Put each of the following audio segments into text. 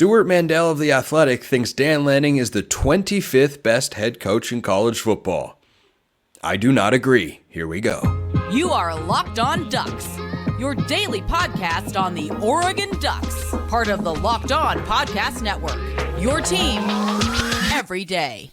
Stewart Mandel of The Athletic thinks Dan Lanning is the 25th best head coach in college football. I do not agree. Here we go. You are Locked On Ducks, your daily podcast on the Oregon Ducks, part of the Locked On Podcast Network, your team every day.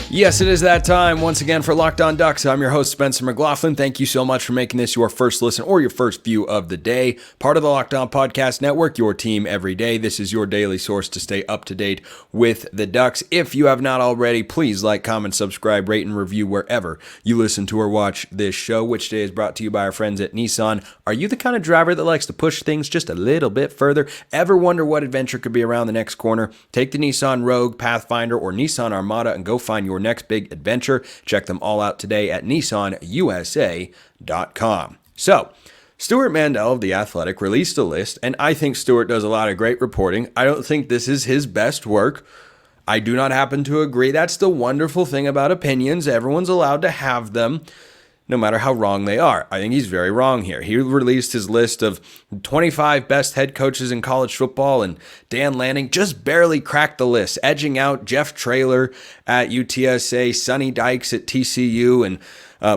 Yes, it is that time once again for Locked On Ducks. I'm your host, Spencer McLaughlin. Thank you so much for making this your first listen or your first view of the day. Part of the Locked On Podcast Network, your team every day. This is your daily source to stay up to date with the Ducks. If you have not already, please like, comment, subscribe, rate, and review wherever you listen to or watch this show, which today is brought to you by our friends at Nissan. Are you the kind of driver that likes to push things just a little bit further? Ever wonder what adventure could be around the next corner? Take the Nissan Rogue, Pathfinder, or Nissan Armada and go find your next big adventure. Check them all out today at nissanusa.com. So, Stewart Mandel of The Athletic released a list, and I think Stewart does a lot of great reporting. I don't think this is his best work. I do not happen to agree. That's the wonderful thing about opinions. Everyone's allowed to have them, no matter how wrong they are. I think he's very wrong here. He released his list of 25 best head coaches in college football, and Dan Lanning just barely cracked the list, edging out Jeff Traylor at UTSA, Sonny Dykes at TCU, and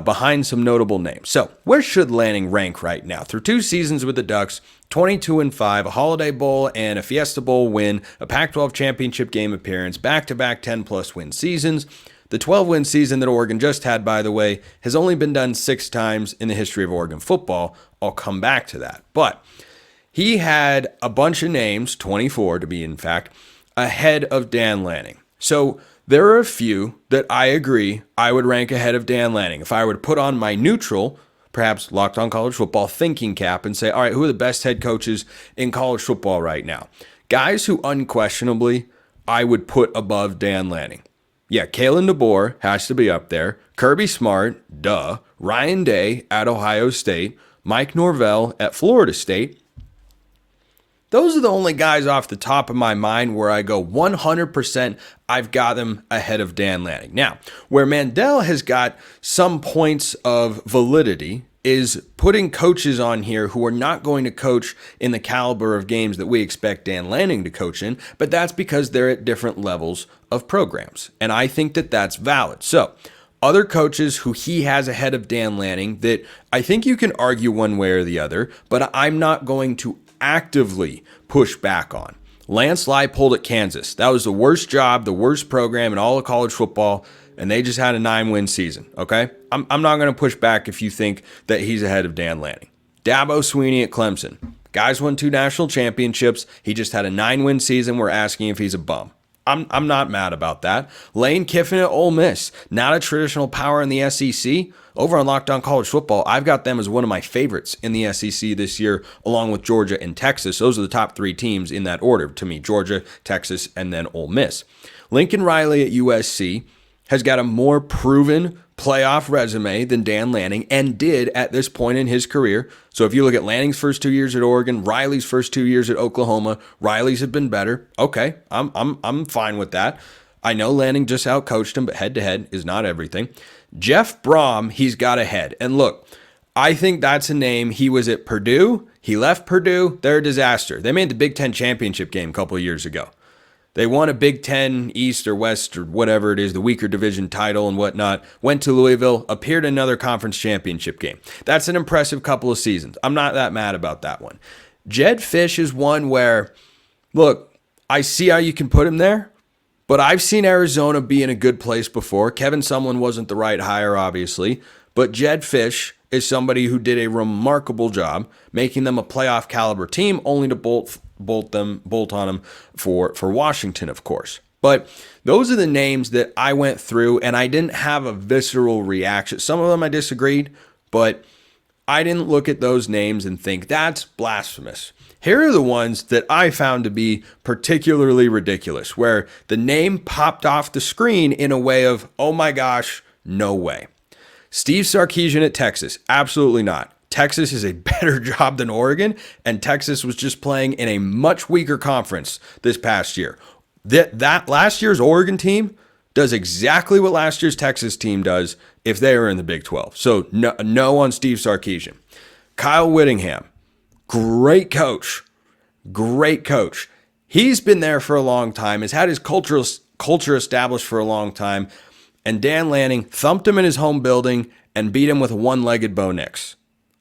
behind some notable names. So where should Lanning rank right now? Through 2 seasons with the Ducks, 22-5, a Holiday Bowl and a Fiesta Bowl win, a Pac-12 championship game appearance, back-to-back 10-plus win seasons. The 12-win season that Oregon just had, by the way, has only been done 6 times in the history of Oregon football. I'll come back to that. But he had a bunch of names, 24 to be in fact, ahead of Dan Lanning. So there are a few that I agree I would rank ahead of Dan Lanning. If I were to put on my neutral, perhaps Locked On College Football thinking cap and say, all right, who are the best head coaches in college football right now? Guys who unquestionably I would put above Dan Lanning. Yeah, Kalen DeBoer has to be up there. Kirby Smart, duh. Ryan Day at Ohio State. Mike Norvell at Florida State. Those are the only guys off the top of my mind where I go 100% I've got them ahead of Dan Lanning. Now, where Mandel has got some points of validity is putting coaches on here who are not going to coach in the caliber of games that we expect Dan Lanning to coach in, but that's because they're at different levels of programs. And I think that that's valid. So, other coaches who he has ahead of Dan Lanning that I think you can argue one way or the other, but I'm not going to actively push back on. Lance Leipold at Kansas. That was the worst job, the worst program in all of college football, and they just had a 9-win season, okay? I'm not going to push back if you think that he's ahead of Dan Lanning. Dabo Swinney at Clemson. Guys won 2 national championships. He just had a 9-win season. We're asking if he's a bum. I'm not mad about that. Lane Kiffin at Ole Miss. Not a traditional power in the SEC. Over on Locked On College Football, I've got them as one of my favorites in the SEC this year, along with Georgia and Texas. Those are the top 3 teams in that order to me: Georgia, Texas, and then Ole Miss. Lincoln Riley at USC has got a more proven playoff resume than Dan Lanning and did at this point in his career. So if you look at Lanning's first 2 years at Oregon, Riley's first 2 years at Oklahoma, Riley's have been better. Okay, I'm fine with that. I know Lanning just outcoached him, but head-to-head is not everything. Jeff Brom, he's got ahead. And look, I think that's a name. He was at Purdue. He left Purdue. They're a disaster. They made the Big Ten championship game a couple of years ago. They won a Big Ten East or West or whatever it is, the weaker division title and whatnot, went to Louisville, appeared in another conference championship game. That's an impressive couple of seasons. I'm not that mad about that one. Jed Fish is one where, look, I see how you can put him there, but I've seen Arizona be in a good place before. Kevin Sumlin wasn't the right hire, obviously, but Jed Fish is somebody who did a remarkable job making them a playoff caliber team, only to bolt on them for Washington, of course. But those are the names that I went through, and I didn't have a visceral reaction. Some of them I disagreed, but I didn't look at those names and think that's blasphemous. Here are the ones that I found to be particularly ridiculous, where the name popped off the screen in a way of, oh my gosh, no way. Steve Sarkisian at Texas, absolutely not. Texas is a better job than Oregon, and Texas was just playing in a much weaker conference this past year. That last year's Oregon team does exactly what last year's Texas team does if they are in the Big 12. So no on Steve Sarkisian. Kyle Whittingham, great coach. Great coach. He's been there for a long time, has had his culture established for a long time, and Dan Lanning thumped him in his home building and beat him with a one-legged Bo Nix.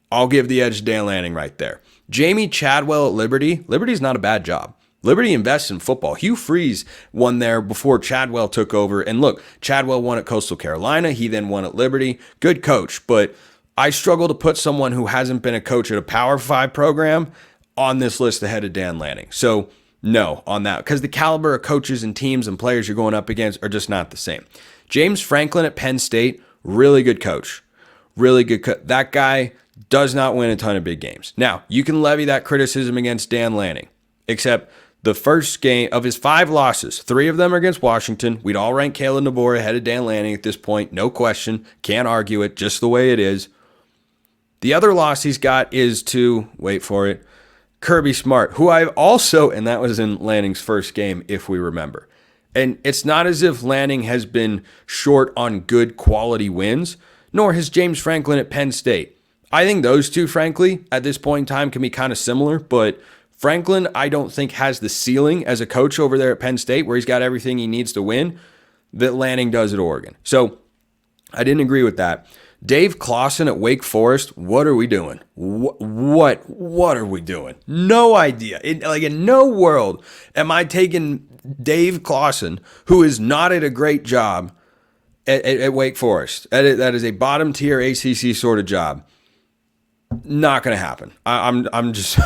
I'll give the edge to Dan Lanning right there. Jamie Chadwell at Liberty. Liberty's not a bad job. Liberty invests in football. Hugh Freeze won there before Chadwell took over. And look, Chadwell won at Coastal Carolina. He then won at Liberty. Good coach, but I struggle to put someone who hasn't been a coach at a Power 5 program on this list ahead of Dan Lanning. So no on that, because the caliber of coaches and teams and players you're going up against are just not the same. James Franklin at Penn State, really good coach. Really good that guy does not win a ton of big games. Now, you can levy that criticism against Dan Lanning, except the first game of his 5 losses, 3 of them are against Washington. We'd all rank Kalen DeBoer ahead of Dan Lanning at this point. No question. Can't argue it. Just the way it is. The other loss he's got is to, wait for it, Kirby Smart, who I've also, and that was in Lanning's first game, if we remember. And it's not as if Lanning has been short on good quality wins, nor has James Franklin at Penn State. I think those two, frankly, at this point in time can be kind of similar, but Franklin, I don't think has the ceiling as a coach over there at Penn State where he's got everything he needs to win that Lanning does at Oregon. So I didn't agree with that. Dave Clawson at Wake Forest, what are we doing? What are we doing? No idea. In no world am I taking Dave Clawson, who is not at a great job at Wake Forest. That is a bottom tier ACC sort of job. Not going to happen. I'm just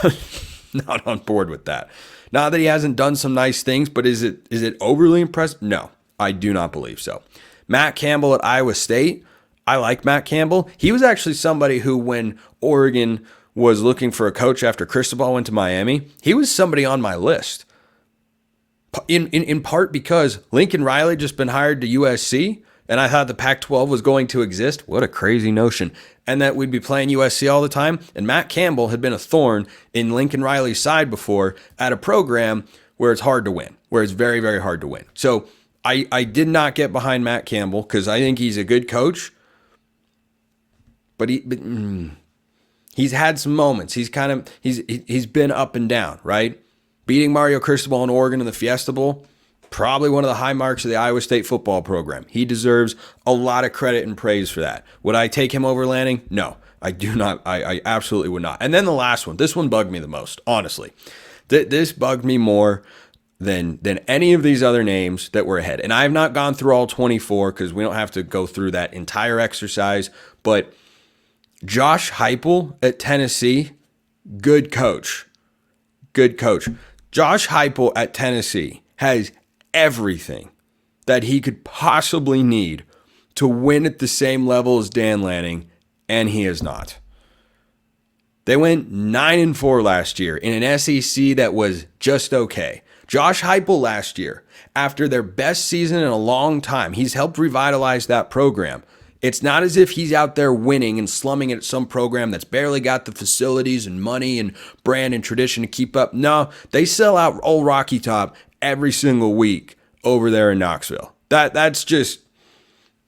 not on board with that. Not that he hasn't done some nice things, but is it overly impressive? No, I do not believe so. Matt Campbell at Iowa State. I like Matt Campbell. He was actually somebody who, when Oregon was looking for a coach after Cristobal went to Miami, he was somebody on my list. In part because Lincoln Riley just been hired to USC, and I thought the Pac-12 was going to exist. What a crazy notion. And that we'd be playing USC all the time. And Matt Campbell had been a thorn in Lincoln Riley's side before at a program where it's hard to win, where it's very, very hard to win. So I did not get behind Matt Campbell because I think he's a good coach. But he's had some moments. He's been up and down, right? Beating Mario Cristobal in Oregon in the Fiesta Bowl, probably one of the high marks of the Iowa State football program. He deserves a lot of credit and praise for that. Would I take him over Lanning? No, I do not. I absolutely would not. And then the last one. This one bugged me the most, honestly. This bugged me more than any of these other names that were ahead. And I have not gone through all 24 because we don't have to go through that entire exercise. But Josh Heupel at Tennessee, good coach. Good coach. Josh Heupel at Tennessee has everything that he could possibly need to win at the same level as Dan Lanning, and he is not. They went 9-4 last year in an SEC that was just okay. Josh Heupel last year, after their best season in a long time, he's helped revitalize that program. It's not as if he's out there winning and slumming it at some program that's barely got the facilities and money and brand and tradition to keep up. No, they sell out Old Rocky Top every single week over there in Knoxville. That's just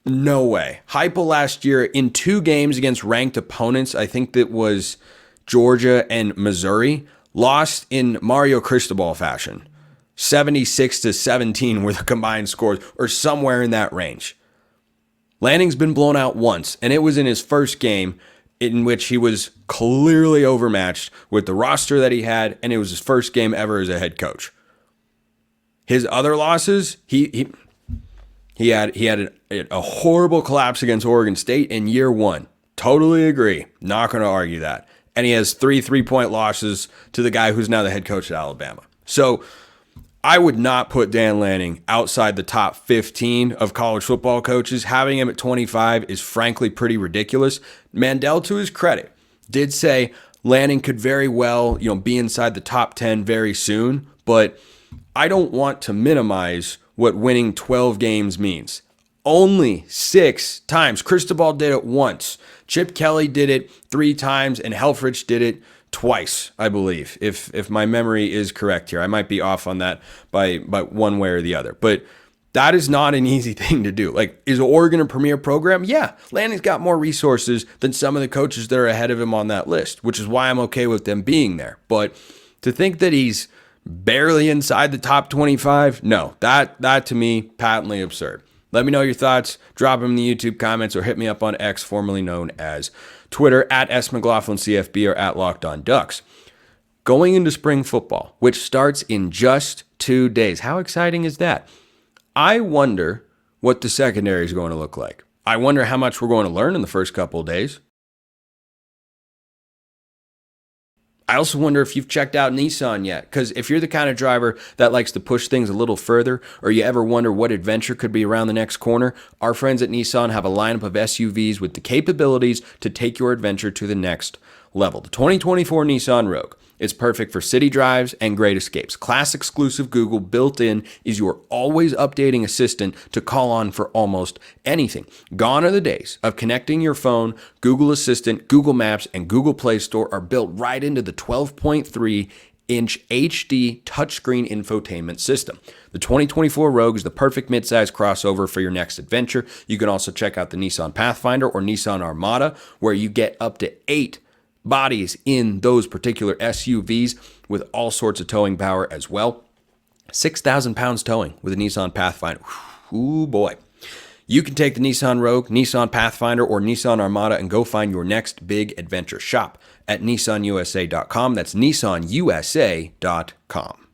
no way. Heupel last year in 2 games against ranked opponents, I think that was Georgia and Missouri, lost in Mario Cristobal fashion. 76-17 were the combined scores, or somewhere in that range. Lanning's been blown out once, and it was in his first game in which he was clearly overmatched with the roster that he had, and it was his first game ever as a head coach. His other losses, he had a horrible collapse against Oregon State in year 1. Totally agree. Not going to argue that. And he has 3 3-point losses to the guy who's now the head coach at Alabama. So I would not put Dan Lanning outside the top 15 of college football coaches. Having him at 25 is frankly pretty ridiculous. Mandel, to his credit, did say Lanning could very well, be inside the top 10 very soon, but I don't want to minimize what winning 12 games means. Only 6 times. Cristobal did it once. Chip Kelly did it 3 times, and Helfrich did it twice, I believe, if my memory is correct here. I might be off on that by one way or the other. But That is not an easy thing to do. Like, is Oregon a premier program? Yeah. Lanning's got more resources than some of the coaches that are ahead of him on that list, which is why I'm okay with them being there. But to think that he's barely inside the top 25, no, that to me, patently absurd. Let me know your thoughts. Drop them in the YouTube comments or hit me up on X, formerly known as Twitter, at @McLaughlinCFB or at Locked On Ducks. Going into spring football, which starts in just 2 days. How exciting is that? I wonder what the secondary is going to look like. I wonder how much we're going to learn in the first couple of days. I also wonder if you've checked out Nissan yet, because if you're the kind of driver that likes to push things a little further, or you ever wonder what adventure could be around the next corner, our friends at Nissan have a lineup of SUVs with the capabilities to take your adventure to the next level. The 2024 Nissan Rogue. It's perfect for city drives and great escapes. Class exclusive Google built in is your always updating assistant to call on for almost anything. Gone are the days of connecting your phone. Google Assistant, Google Maps, and Google Play Store are built right into the 12.3-inch HD touchscreen infotainment system. The 2024 Rogue is the perfect midsize crossover for your next adventure. You can also check out the Nissan Pathfinder or Nissan Armada, where you get up to 8 bodies in those particular SUVs with all sorts of towing power as well. 6,000 pounds towing with a Nissan Pathfinder. Ooh, boy. You can take the Nissan Rogue, Nissan Pathfinder, or Nissan Armada and go find your next big adventure. Shop at nissanusa.com. That's nissanusa.com.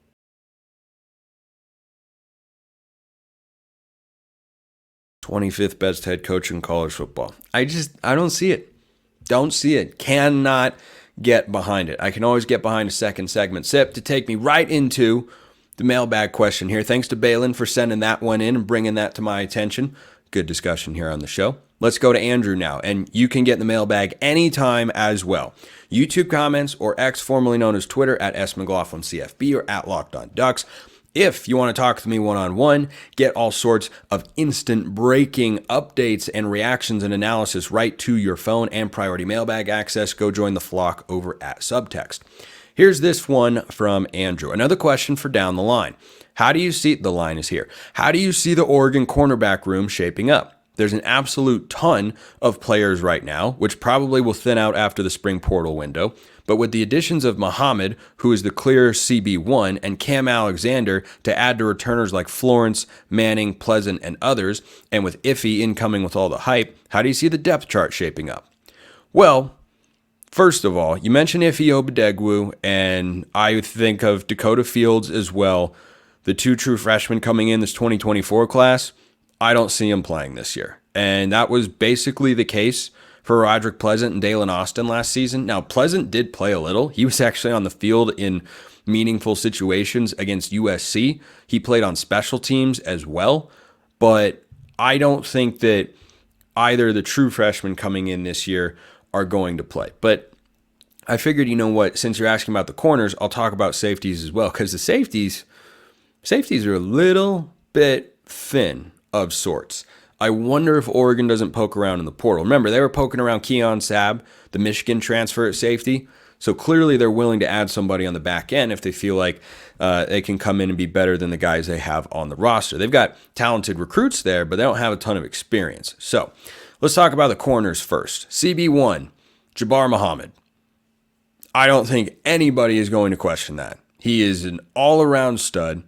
'25th best head coach in college football. I don't see it. Don't see it. Cannot get behind it. I can always get behind a second segment sip to take me right into the mailbag question here. Thanks to Balin for sending that one in and bringing that to my attention. Good discussion here on the show. Let's go to Andrew now, and you can get in the mailbag anytime as well. YouTube comments or X, formerly known as Twitter, at @McLaughlinCFB or at Locked On Ducks. If you want to talk to me one-on-one, get all sorts of instant breaking updates and reactions and analysis right to your phone and priority mailbag access, go join the flock over at Subtext. Here's this one from Andrew. Another question for down the line. How do you see, the line is here, how do you see the Oregon cornerback room shaping up? There's an absolute ton of players right now, which probably will thin out after the spring portal window. But with the additions of Muhammad, who is the clear CB1, and Cam Alexander to add to returners like Florence, Manning, Pleasant, and others, and with Iffy incoming with all the hype, how do you see the depth chart shaping up? Well, first of all, you mentioned Iffy Obadegwu, and I think of Dakota Fields as well. The 2 true freshmen coming in this 2024 class, I don't see them playing this year. And that was basically the case for Roderick Pleasant and Dalen Austin last season. Now, Pleasant did play a little. He was actually on the field in meaningful situations against USC. He played on special teams as well. But I don't think that either the true freshmen coming in this year are going to play. But I figured, you know what, since you're asking about the corners, I'll talk about safeties as well. Because the safeties are a little bit thin of sorts. I wonder if Oregon doesn't poke around in the portal. Remember, they were poking around Keon Sabb, the Michigan transfer at safety. So clearly they're willing to add somebody on the back end if they feel like they can come in and be better than the guys they have on the roster. They've got talented recruits there, but they don't have a ton of experience. So let's talk about the corners first. CB1, Jabbar Muhammad. I don't think anybody is going to question that. He is an all-around stud,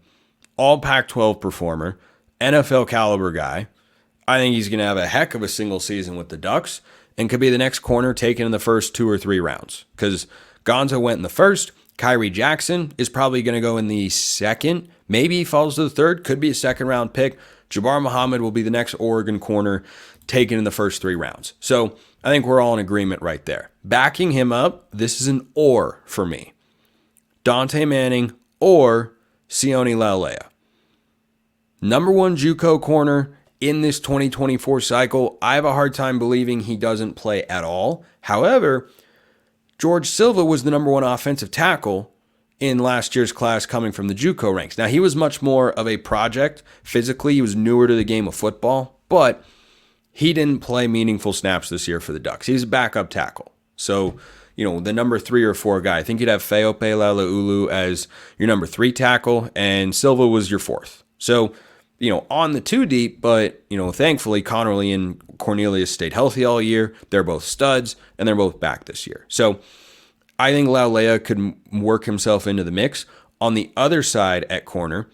all Pac-12 performer, NFL caliber guy. I think he's going to have a heck of a single season with the Ducks and could be the next corner taken in the first 2 or 3 rounds. Because Gonzo went in the first. Kyrie Jackson is probably going to go in the second. Maybe he falls to the third. Could be a second-round pick. Jabbar Muhammad will be the next Oregon corner taken in the first 3 rounds. So I think we're all in agreement right there. Backing him up, this is an or for me. Dante Manning or Sione Laulea. Number 1 JUCO corner in this 2024 cycle. I have a hard time believing he doesn't play at all. However, George Silva was the number 1 offensive tackle in last year's class coming from the JUCO ranks. Now, he was much more of a project. Physically, he was newer to the game of football, but he didn't play meaningful snaps this year for the Ducks. He's a backup tackle. So, the number 3 or 4 guy. I think you'd have Feope Lalaulu as your number 3 tackle, and Silva was your 4th. So, on the two deep, but, thankfully Connerly and Cornelius stayed healthy all year. They're both studs, and they're both back this year. So I think Laulea could work himself into the mix. On the other side at corner,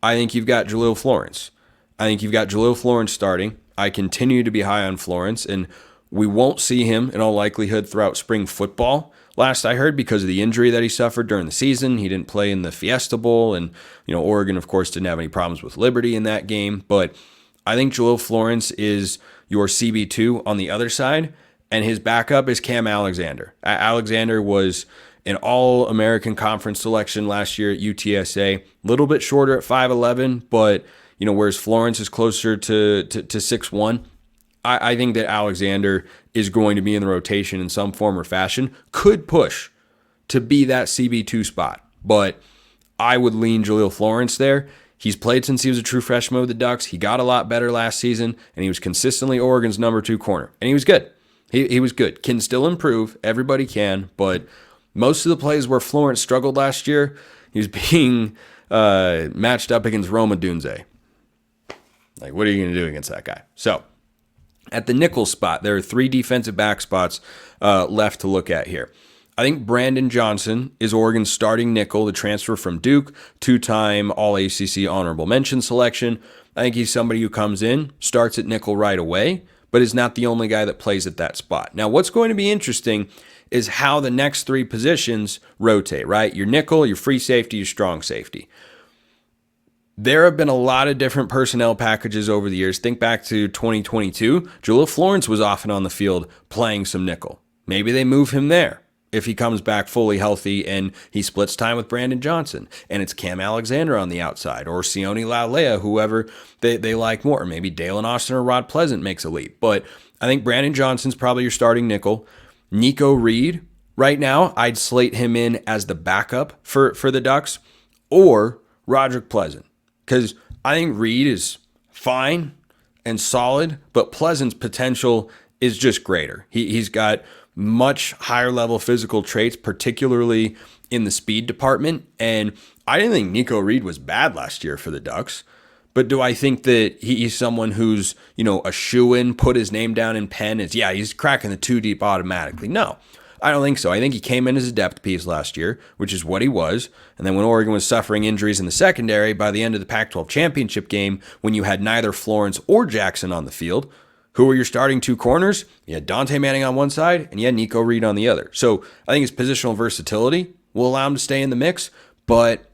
I think you've got Jaleel Florence. I think you've got Jaleel Florence starting. I continue to be high on Florence, and we won't see him in all likelihood throughout spring football. Last I heard, because of the injury that he suffered during the season, he didn't play in the Fiesta Bowl, and Oregon, of course, didn't have any problems with Liberty in that game. But I think Jaleel Florence is your CB2 on the other side, and his backup is Cam Alexander. Alexander was an All-American Conference selection last year at UTSA, a little bit shorter at 5'11", but whereas Florence is closer to 6'1", I think that Alexander is going to be in the rotation in some form or fashion, could push to be that CB2 spot. But I would lean Jaleel Florence there. He's played since he was a true freshman with the Ducks. He got a lot better last season, and he was consistently Oregon's number 2 corner. And he was good. He was good. Can still improve. Everybody can. But most of the plays where Florence struggled last year, he was being matched up against Roma Dunze. Like, what are you going to do against that guy? So, at the nickel spot, there are 3 defensive back spots left to look at here. I think Brandon Johnson is Oregon's starting nickel, the transfer from Duke, 2-time All-ACC honorable mention selection. I think he's somebody who comes in, starts at nickel right away, but is not the only guy that plays at that spot. Now, what's going to be interesting is how the next 3 positions rotate, right? Your nickel, your free safety, your strong safety. There have been a lot of different personnel packages over the years. Think back to 2022. Jaleel Florence was often on the field playing some nickel. Maybe they move him there if he comes back fully healthy and he splits time with Brandon Johnson. And it's Cam Alexander on the outside, or Sione Laulea, whoever they like more. Maybe Dalen Austin or Rod Pleasant makes a leap. But I think Brandon Johnson's probably your starting nickel. Nico Reed, right now, I'd slate him in as the backup for the Ducks, or Roderick Pleasant. Because I think Reed is fine and solid, but Pleasant's potential is just greater. He's got much higher level physical traits, particularly in the speed department. And I didn't think Nico Reed was bad last year for the Ducks. But do I think that he's someone who's, a shoo-in, put his name down in pen, he's cracking the 2 deep automatically? No. I don't think so. I think he came in as a depth piece last year, which is what he was. And then when Oregon was suffering injuries in the secondary, by the end of the Pac-12 championship game, when you had neither Florence or Jackson on the field, who were your starting 2 corners? You had Dante Manning on one side, and you had Nico Reed on the other. So I think his positional versatility will allow him to stay in the mix, but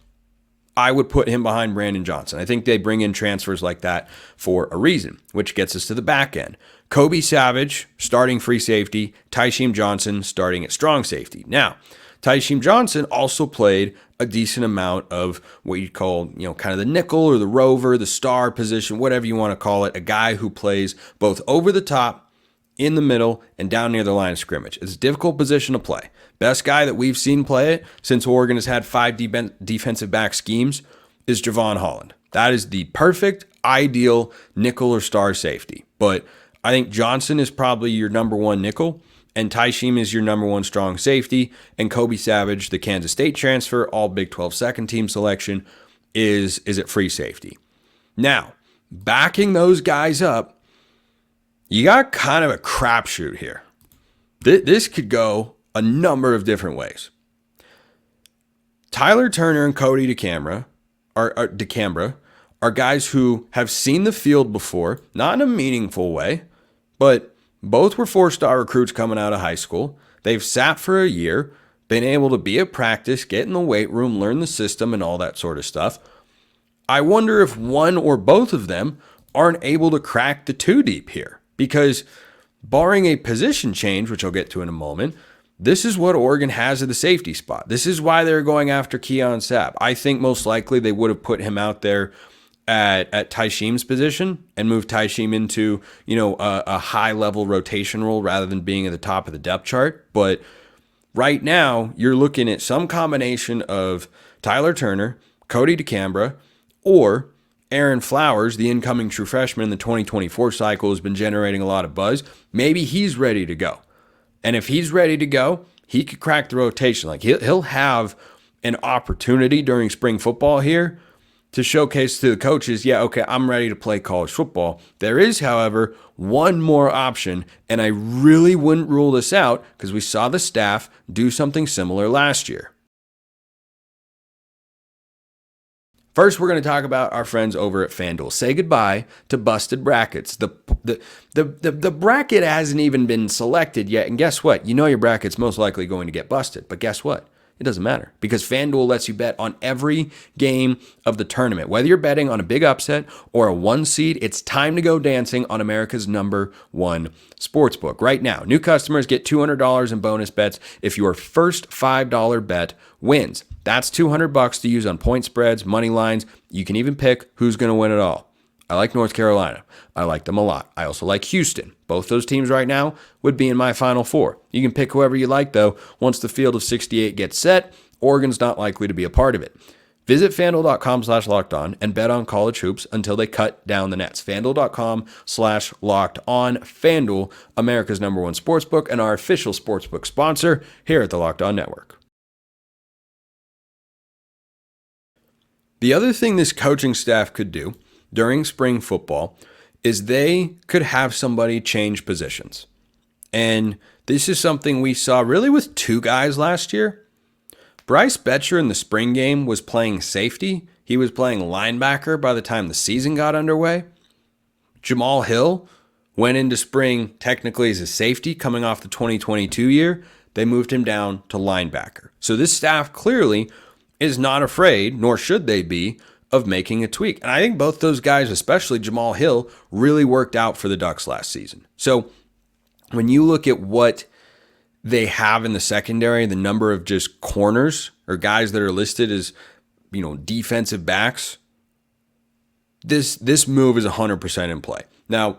I would put him behind Brandon Johnson. I think they bring in transfers like that for a reason, which gets us to the back end. Kobe Savage, starting free safety. Tysheem Johnson, starting at strong safety. Now, Tysheem Johnson also played a decent amount of what you'd call, kind of the nickel or the rover, the star position, whatever you want to call it. A guy who plays both over the top, in the middle, and down near the line of scrimmage. It's a difficult position to play. Best guy that we've seen play it since Oregon has had 5 defensive back schemes is Javon Holland. That is the perfect, ideal nickel or star safety. But I think Johnson is probably your number 1 nickel, and Tysheem is your number 1 strong safety, and Kobe Savage, the Kansas State transfer, all Big 12 second team selection, is at free safety. Now, backing those guys up, you got kind of a crapshoot here. This could go a number of different ways. Tyler Turner and Cody DeCambra are guys who have seen the field before, not in a meaningful way, but both were 4-star recruits coming out of high school. They've sat for a year, been able to be at practice, get in the weight room, learn the system, and all that sort of stuff. I wonder if one or both of them aren't able to crack the 2 deep here, because barring a position change, which I'll get to in a moment, this is what Oregon has at the safety spot. This is why they're going after Keon Sapp. I think most likely they would have put him out there at Tysheem's position and moved Tysheem into, a high-level rotation role rather than being at the top of the depth chart. But right now, you're looking at some combination of Tyler Turner, Cody DeCambra, or Aaron Flowers, the incoming true freshman in the 2024 cycle, has been generating a lot of buzz. Maybe he's ready to go. And if he's ready to go, he could crack the rotation. Like he'll have an opportunity during spring football here to showcase to the coaches, yeah, okay, I'm ready to play college football. There is, however, one more option, and I really wouldn't rule this out because we saw the staff do something similar last year. First, we're going to talk about our friends over at FanDuel. Say goodbye to busted brackets. The bracket hasn't even been selected yet, and guess what? You know your bracket's most likely going to get busted, but guess what? It doesn't matter because FanDuel lets you bet on every game of the tournament. Whether you're betting on a big upset or a 1 seed, it's time to go dancing on America's #1 sportsbook. Right now, new customers get $200 in bonus bets if your first $5 bet wins. That's $200 to use on point spreads, money lines. You can even pick who's going to win it all. I like North Carolina. I like them a lot. I also like Houston. Both those teams right now would be in my Final Four. You can pick whoever you like, though. Once the field of 68 gets set, Oregon's not likely to be a part of it. Visit FanDuel.com/lockedon and bet on college hoops until they cut down the nets. FanDuel.com/lockedon. FanDuel, America's #1 sportsbook and our official sportsbook sponsor here at the Locked On Network. The other thing this coaching staff could do during spring football is they could have somebody change positions. And this is something we saw really with 2 guys last year. Bryce Betcher in the spring game was playing safety. He was playing linebacker by the time the season got underway. Jamal Hill went into spring technically as a safety coming off the 2022 year. They moved him down to linebacker. So this staff clearly is not afraid, nor should they be, of making a tweak. And I think both those guys, especially Jamal Hill, really worked out for the Ducks last season. So when you look at what they have in the secondary, the number of just corners or guys that are listed as, defensive backs, this move is 100% in play. Now,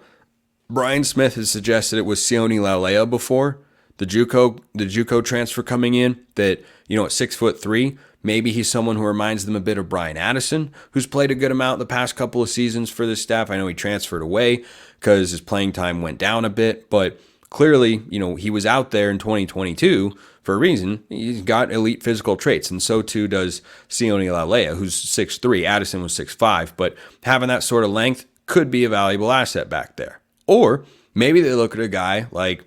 Brian Smith has suggested it was Sione Laulea before, the JUCO transfer coming in that, at 6'3", maybe he's someone who reminds them a bit of Brian Addison, who's played a good amount the past couple of seasons for this staff. I know he transferred away because his playing time went down a bit, but clearly, he was out there in 2022 for a reason. He's got elite physical traits, and so too does Sione Laulea, who's 6'3". Addison was 6'5", but having that sort of length could be a valuable asset back there. Or maybe they look at a guy like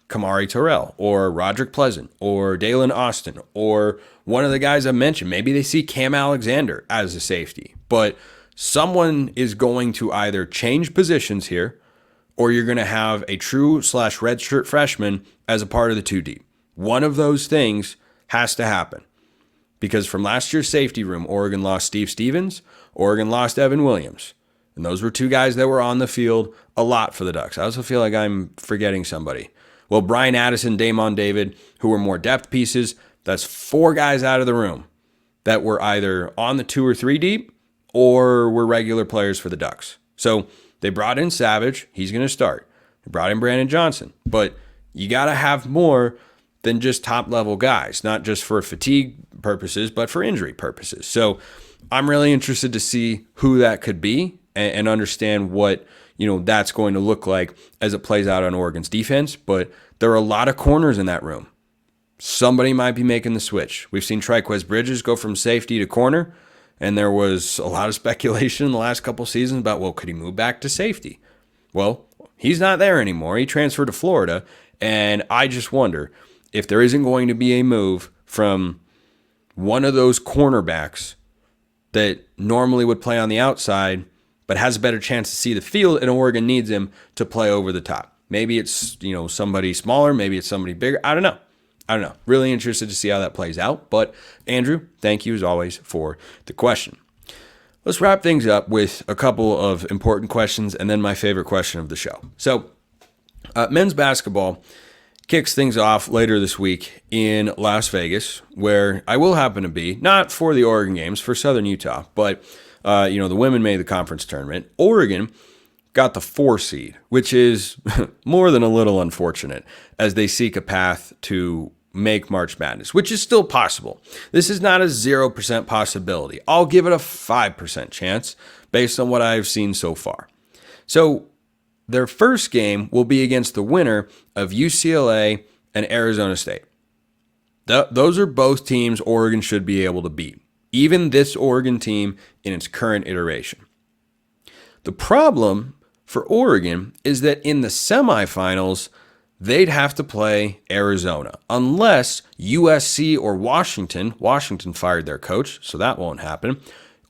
Kamari Terrell or Roderick Pleasant or Dalen Austin or one of the guys I mentioned. Maybe they see Cam Alexander as a safety, but someone is going to either change positions here or you're going to have a true / redshirt freshman as a part of the 2 deep. One of those things has to happen because from last year's safety room, Oregon lost Steve Stevens, Oregon lost Evan Williams. And those were 2 guys that were on the field a lot for the Ducks. I also feel like I'm forgetting somebody. Well, Brian Addison, Damon David, who were more depth pieces, that's 4 guys out of the room that were either on the 2 or 3 deep or were regular players for the Ducks. So they brought in Savage. He's going to start. They brought in Brandon Johnson. But you got to have more than just top-level guys, not just for fatigue purposes, but for injury purposes. So I'm really interested to see who that could be and understand what that's going to look like as it plays out on Oregon's defense. But there are a lot of corners in that room. Somebody might be making the switch. We've seen Triquez Bridges go from safety to corner, and there was a lot of speculation in the last couple seasons about, well, could he move back to safety? Well, he's not there anymore. He transferred to Florida, and I just wonder if there isn't going to be a move from one of those cornerbacks that normally would play on the outside but has a better chance to see the field, and Oregon needs him to play over the top. Maybe it's, somebody smaller, maybe it's somebody bigger. I don't know. Really interested to see how that plays out. But Andrew, thank you as always for the question. Let's wrap things up with a couple of important questions and then my favorite question of the show. So, men's basketball kicks things off later this week in Las Vegas, where I will happen to be, not for the Oregon games, for Southern Utah, but the women made the conference tournament. Oregon got the 4 seed, which is more than a little unfortunate as they seek a path to make March Madness, which is still possible. This is not a 0% possibility. I'll give it a 5% chance based on what I've seen so far. So their first game will be against the winner of UCLA and Arizona State. Those are both teams Oregon should be able to beat. even this Oregon team in its current iteration. The problem for Oregon is that in the semifinals, they'd have to play Arizona unless USC or Washington fired their coach, so that won't happen,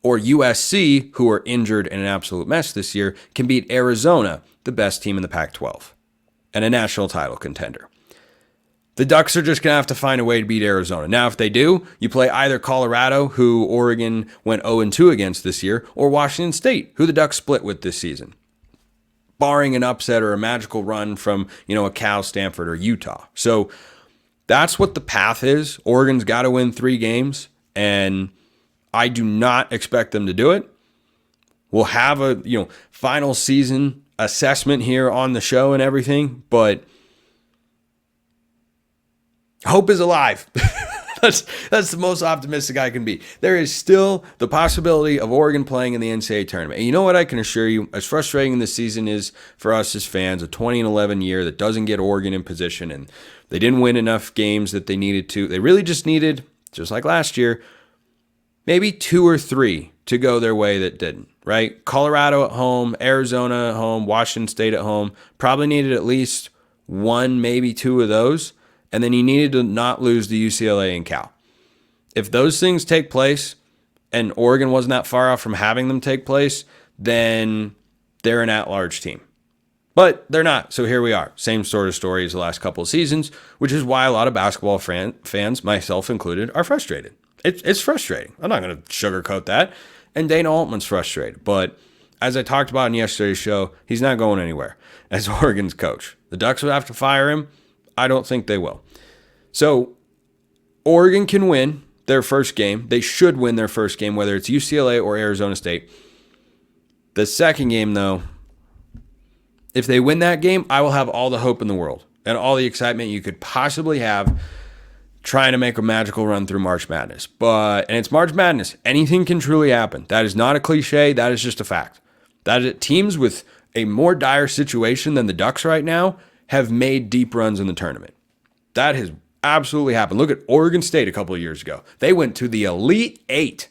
or USC, who are injured and an absolute mess this year, can beat Arizona, the best team in the Pac-12 and a national title contender. The Ducks are just going to have to find a way to beat Arizona. Now, if they do, you play either Colorado, who Oregon went 0-2 against this year, or Washington State, who the Ducks split with this season, barring an upset or a magical run from, a Cal, Stanford, or Utah. So that's what the path is. Oregon's got to win 3 games, and I do not expect them to do it. We'll have a, final season assessment here on the show and everything, but hope is alive. That's the most optimistic I can be. There is still the possibility of Oregon playing in the NCAA tournament. And you know what I can assure you, as frustrating this season is for us as fans, a 2011 year that doesn't get Oregon in position, and they didn't win enough games that they needed to. They really just needed, just like last year, maybe 2 or 3 to go their way that didn't, right? Colorado at home, Arizona at home, Washington State at home. Probably needed at least 1, maybe 2 of those. And then you needed to not lose to UCLA and Cal. If those things take place, and Oregon wasn't that far off from having them take place, then they're an at-large team. But they're not, so here we are. Same sort of story as the last couple of seasons, which is why a lot of basketball fans, myself included, are frustrated. It's frustrating. I'm not going to sugarcoat that. And Dana Altman's frustrated. But as I talked about in yesterday's show, he's not going anywhere as Oregon's coach. The Ducks will have to fire him. I don't think they will. So Oregon can win their first game. They should win their first game, whether it's UCLA or Arizona State. The second game, though, if they win that game, I will have all the hope in the world and all the excitement you could possibly have trying to make a magical run through March Madness. And it's March Madness. Anything can truly happen. That is not a cliche. That is just a fact. Teams with a more dire situation than the Ducks right now have made deep runs in the tournament. That has absolutely happened. Look at Oregon State a couple of years ago. They went to the Elite Eight.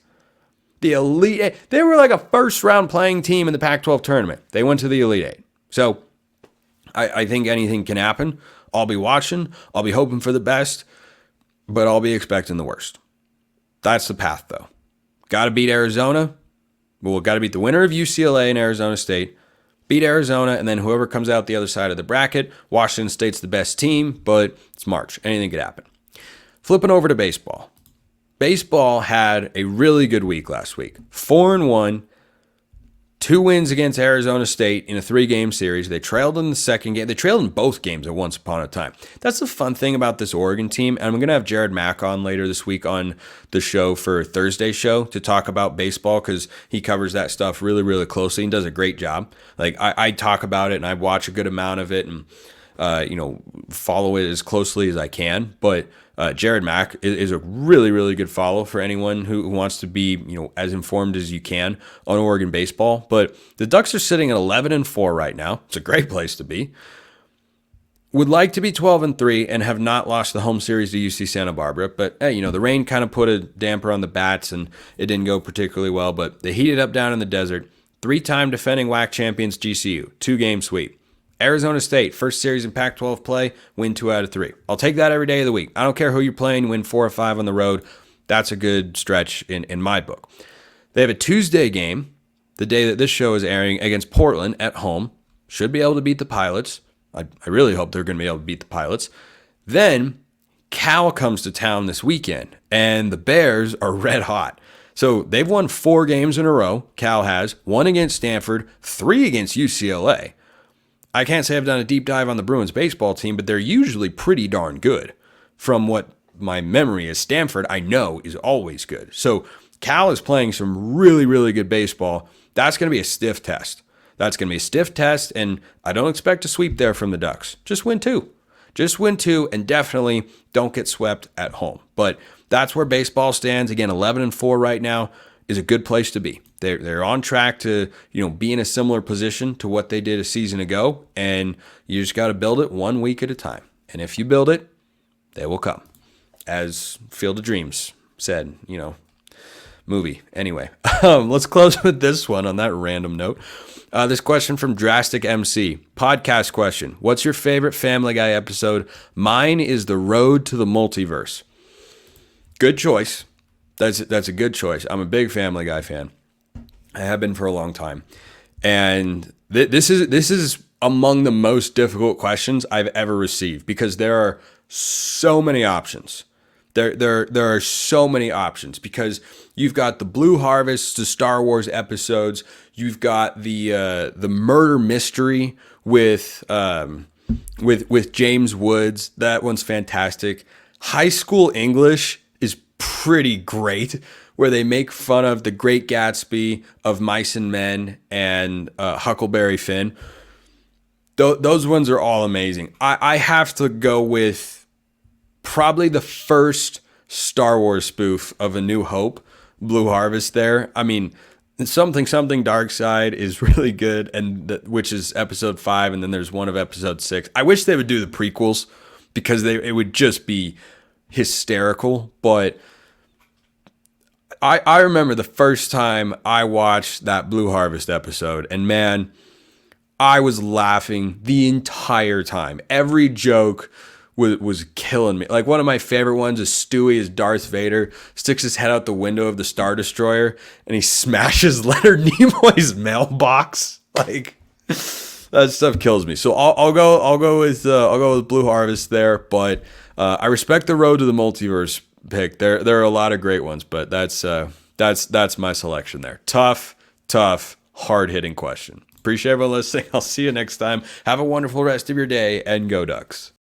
The Elite Eight. They were like a first-round playing team in the Pac-12 tournament. They went to the Elite Eight. So I think anything can happen. I'll be watching. I'll be hoping for the best, but I'll be expecting the worst. That's the path, though. Got to beat Arizona. Well, got to beat the winner of UCLA and Arizona State. Beat Arizona, and then whoever comes out the other side of the bracket. Washington State's the best team, but it's March. Anything could happen. Flipping over to baseball. Baseball had a really good week last week. 4-1, 2 wins against Arizona State in a 3-game series. They trailed in the second game. They trailed in both games at once upon a time. That's the fun thing about this Oregon team. And I'm going to have Jared Mack on later this week on the show for Thursday's show to talk about baseball because he covers that stuff really, really closely and does a great job. Like I talk about it and I watch a good amount of it and follow it as closely as I can. But Jared Mack is a really, really good follow for anyone who wants to be, as informed as you can on Oregon baseball. But the Ducks are sitting at 11-4 right now. It's a great place to be. Would like to be 12-3 and have not lost the home series to UC Santa Barbara. But, hey, the rain kind of put a damper on the bats and it didn't go particularly well. But they heated up down in the desert. 3-time defending WAC champions GCU, 2-game sweep. Arizona State, first series in Pac-12 play, win 2 out of 3. I'll take that every day of the week. I don't care who you're playing, win 4 or 5 on the road. That's a good stretch in my book. They have a Tuesday game, the day that this show is airing, against Portland at home. Should be able to beat the Pilots. I really hope they're going to be able to beat the Pilots. Then Cal comes to town this weekend, and the Bears are red hot. So they've won 4 games in a row, Cal has, 1 against Stanford, 3 against UCLA. I can't say I've done a deep dive on the Bruins baseball team, but they're usually pretty darn good. From what my memory is, Stanford, I know, is always good. So Cal is playing some really, really good baseball. That's going to be a stiff test. And I don't expect a sweep there from the Ducks. Just win 2. And definitely don't get swept at home. But that's where baseball stands. Again, 11-4 right now is a good place to be. They're on track to, be in a similar position to what they did a season ago, and you just got to build it 1 week at a time. And if you build it, they will come. As Field of Dreams said, movie. Anyway, let's close with this one on that random note. This question from Drastic MC. Podcast question. What's your favorite Family Guy episode? Mine is The Road to the Multiverse. Good choice. That's a good choice. I'm a big Family Guy fan. I have been for a long time. And this is among the most difficult questions I've ever received because there are so many options. There are so many options because you've got the Blue Harvest, the Star Wars episodes. You've got the murder mystery with James Woods. That one's fantastic. High School English is pretty great, where they make fun of The Great Gatsby, of Mice and Men, and Huckleberry Finn. Those ones are all amazing. I have to go with probably the first Star Wars spoof of A New Hope, Blue Harvest there. I mean, something Dark Side is really good, and which is episode 5, and then there's one of episode 6. I wish they would do the prequels because it would just be hysterical. But I remember the first time I watched that Blue Harvest episode, and man, I was laughing the entire time. Every joke was killing me. Like, one of my favorite ones is Stewie as Darth Vader sticks his head out the window of the Star Destroyer and he smashes Leonard Nimoy's mailbox. Like, that stuff kills me. So I'll go with Blue Harvest there. But I respect the Road to the Multiverse pick. There are a lot of great ones, but that's my selection there. Tough, hard hitting question. Appreciate everyone listening. I'll see you next time. Have a wonderful rest of your day, and go Ducks.